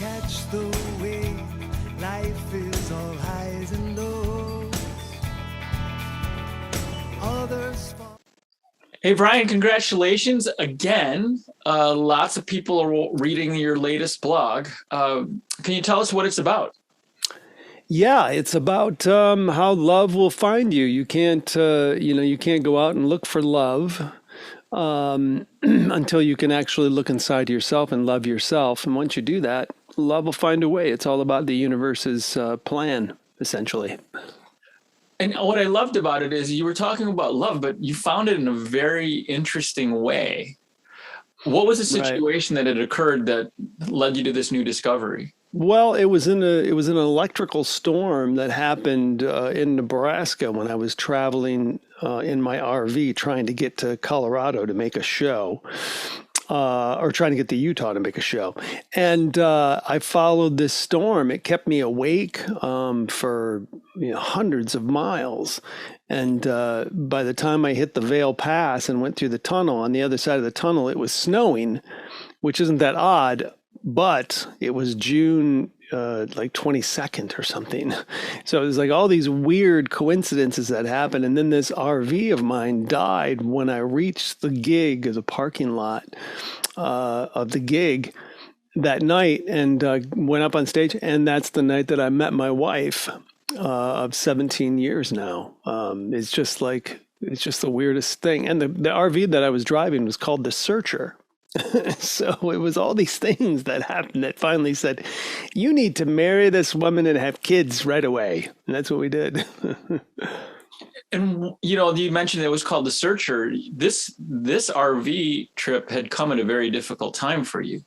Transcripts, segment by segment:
catch the wave. Life is all highs and lows. Others fall. Hey, Brian, congratulations again. Lots of people are reading your latest blog. Can you tell us what it's about? Yeah, it's about how love will find you. You can't, you can't go out and look for love until you can actually look inside yourself and love yourself. And once you do that, love will find a way. It's all about the universe's plan, essentially. And what I loved about it is you were talking about love, but you found it in a very interesting way. What was the situation that had occurred that led you to this new discovery? Well, it was an electrical storm that happened in Nebraska when I was traveling in my RV trying to get to Colorado to make a show. Or trying to get to Utah to make a show. And I followed this storm. It kept me awake for hundreds of miles. And by the time I hit the Vail Pass and went through the tunnel, on the other side of the tunnel, it was snowing, which isn't that odd, but it was June like 22nd or something. So it was like all these weird coincidences that happened. And then this RV of mine died when I reached the gig, the parking lot of the gig that night, and went up on stage. And that's the night that I met my wife of 17 years now. It's just the weirdest thing. And the RV that I was driving was called the Searcher. So it was all these things that happened that finally said, you need to marry this woman and have kids right away. And that's what we did. And, you mentioned it was called the Searcher. This RV trip had come at a very difficult time for you.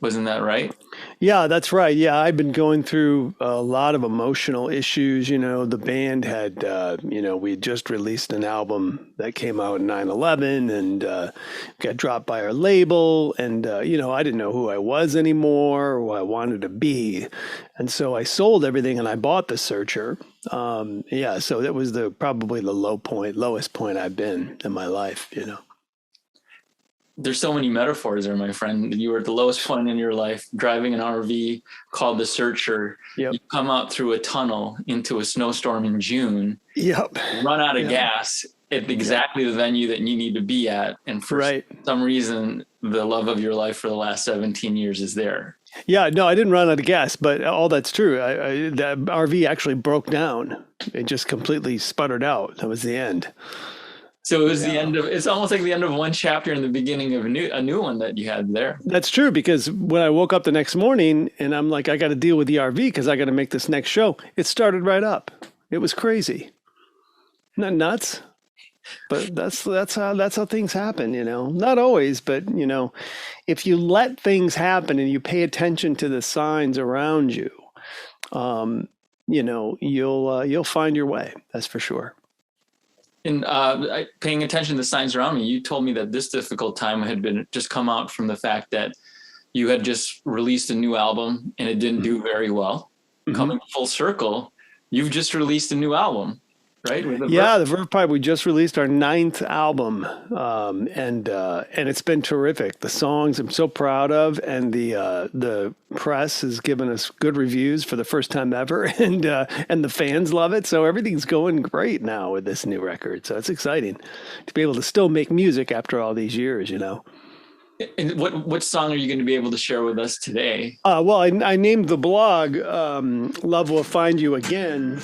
Wasn't that right? Yeah, that's right. Yeah, I've been going through a lot of emotional issues. The band had, we had just released an album that came out in 9/11 and got dropped by our label. And, I didn't know who I was anymore or who I wanted to be. And so I sold everything and I bought the Searcher. So that was probably the lowest point I've been in my life, There's so many metaphors there, my friend. You were at the lowest point in your life, driving an RV called the Searcher. Yep. You come out through a tunnel into a snowstorm in June. Yep. Run out of gas at exactly the venue that you need to be at. And for some reason, the love of your life for the last 17 years is there. Yeah, no, I didn't run out of gas, but all that's true. The RV actually broke down. It just completely sputtered out. That was the end. So it was the end of, it's almost like the end of one chapter and the beginning of a new one that you had there. That's true, because when I woke up the next morning and I'm like, I got to deal with the RV because I got to make this next show, it started right up. It was crazy. Isn't that nuts? But that's how things happen, Not always, but if you let things happen and you pay attention to the signs around you, you'll find your way. That's for sure. And paying attention to the signs around me, you told me that this difficult time had been just come out from the fact that you had just released a new album and it didn't do very well. Mm-hmm. Coming full circle, you've just released a new album, right? The Verve Pipe. We just released our 9th album, and it's been terrific. The songs I'm so proud of, and the press has given us good reviews for the first time ever, and the fans love it. So everything's going great now with this new record. So it's exciting to be able to still make music after all these years. And what song are you going to be able to share with us today? Well, I named the blog "Love Will Find You Again."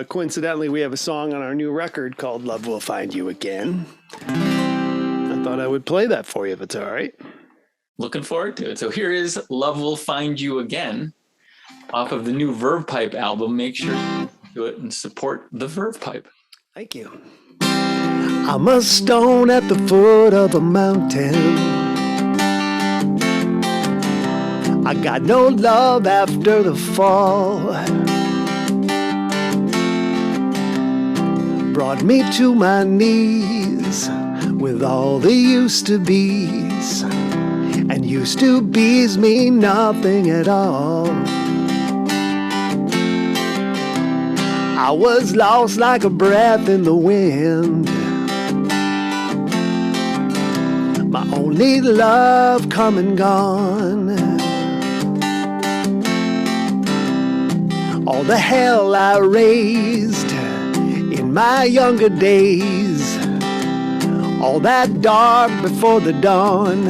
Coincidentally, we have a song on our new record called Love Will Find You Again. I thought I would play that for you if it's all right. Looking forward to it. So here is Love Will Find You Again off of the new Verve Pipe album. Make sure you do it and support the Verve Pipe. Thank you. I'm a stone at the foot of a mountain. I got no love after the fall. Brought me to my knees with all the used to be's, and used to be's mean nothing at all. I was lost like a breath in the wind. My only love come and gone. all the hell I raised in my younger days, all that dark before the dawn.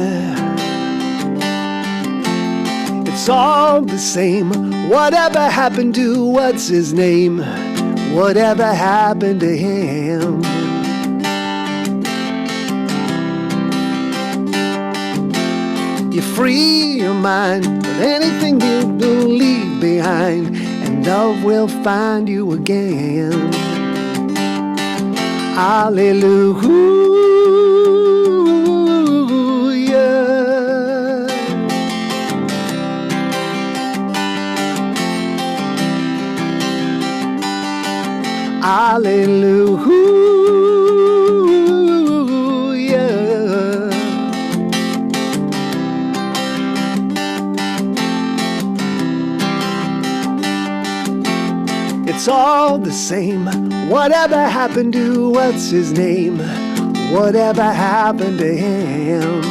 It's all the same. Whatever happened to what's his name? Whatever happened to him? You free your mind of anything you do leave behind, and love will find you again. Hallelujah. Hallelujah. It's all the same. Whatever happened to what's his name? Whatever happened to him?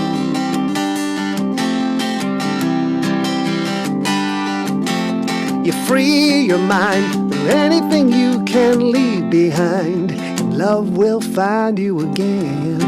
You free your mind of anything you can leave behind, and love will find you again.